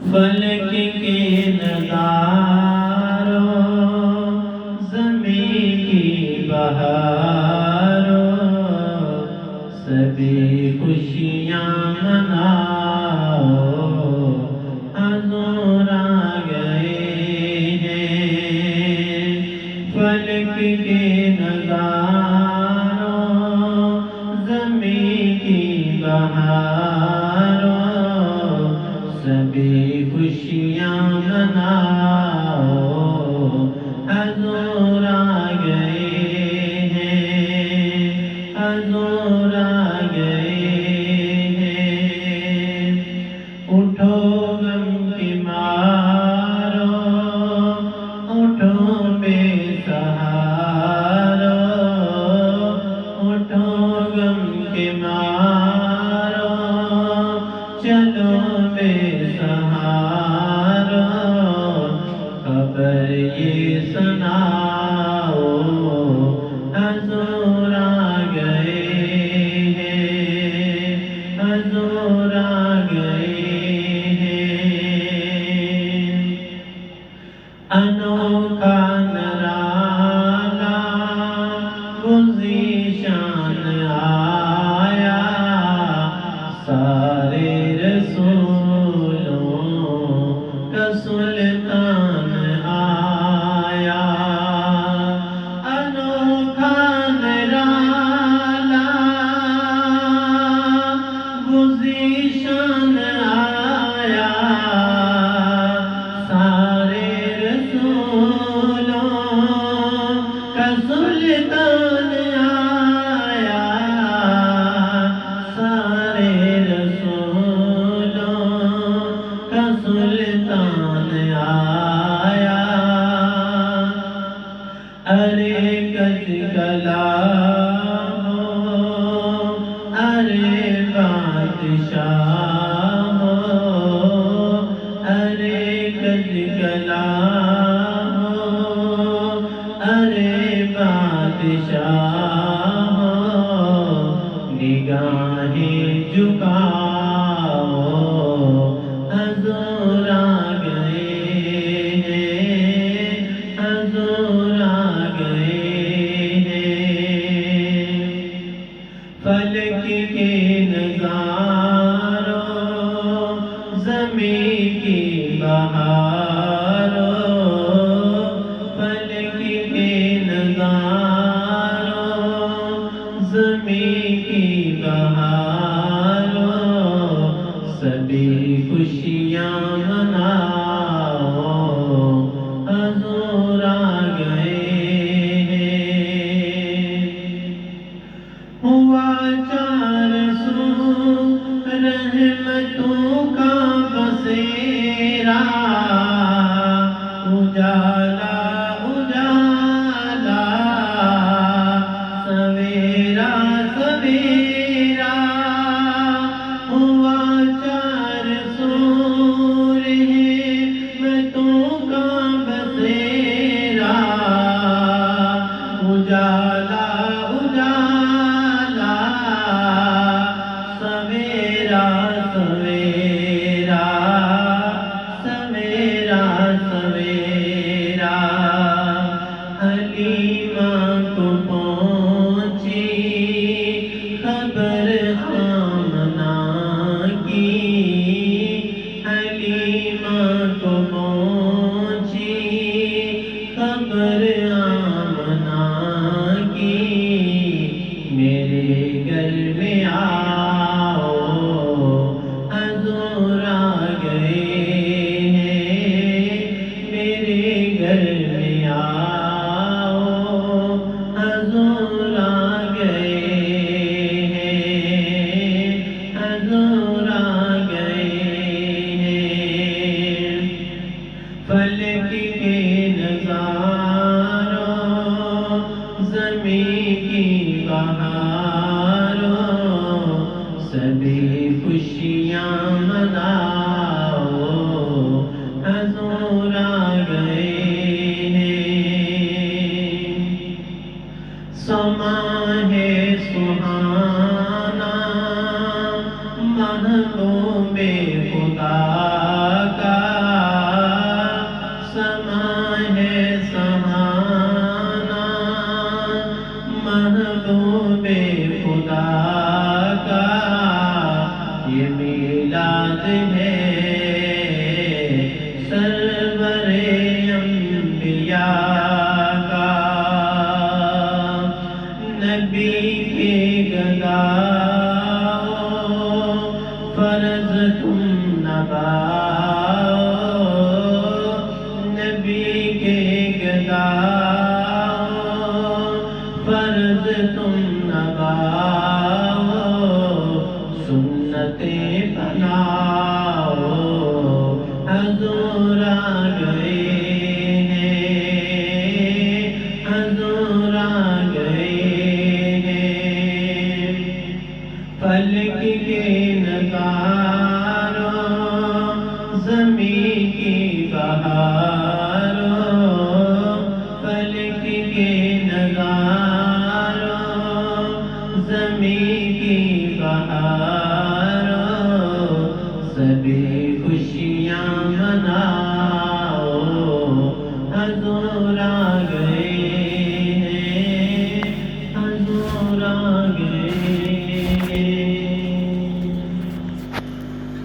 فلک کے نظاروں زمین کی بہاروں سبھی خوشیاں مناؤ حضور آ گئے ہیں فلک کے نظاروں زمین کی بہاروں سبھی خوشیاں مناؤ حضور آ گئے ہیں حضور آ گئے ہیں اٹھو غم کی مارو اٹھو بے سہارو اٹھو غم کے مارو چلو بے سہارو خبر یہ سناؤ حضور آ گئے ہیں حضور آ گئے ہیں انوکھا نرالا گزیشان آیا سارے رسولوں کا سلطان آیا انوکھا نرالا گزیشان آیا سارے رسولوں کا سلطان آیا سارے رسولوں کا سلطان آیا ارے کج کلا ہو ارے بادشاہ ہو ارے کج کلا ہو ارے بادشاہ ہو نگاہیں جھکاؤ حضور آ گئے ہیں حضور آ گئے ہیں فلک کے نظاروں زمین کی بہاروں فلک کے نظاروں زمین کی بہاروں سبھی خوشیاں مناؤ حضور آ گئے ہیں ہوا چار سو رحمتوں کا بسیرا اجالا اجالا سویرا سویرا ہوا چار سو رحمتوں کا بسیرا اجالا اجالا سویرا سویرا سویرا سویرا حلیمہ کو پہنچی خبر آمنہ کی حلیمہ کو پہنچی خبر آمنہ کی میرے گھر میں آؤ حضور آ گئے ہیں میرے گھر میں آؤ حضور آ گئے ہیں حضور آ گئے ہیں آ گئے ہیں، حضور آ گئے ہیں، فلک کے نگاروں زمین کی بہاروں، فلک کے نگاروں زمین کی بہاروں، سبھی خوشیاں مناؤ، حضور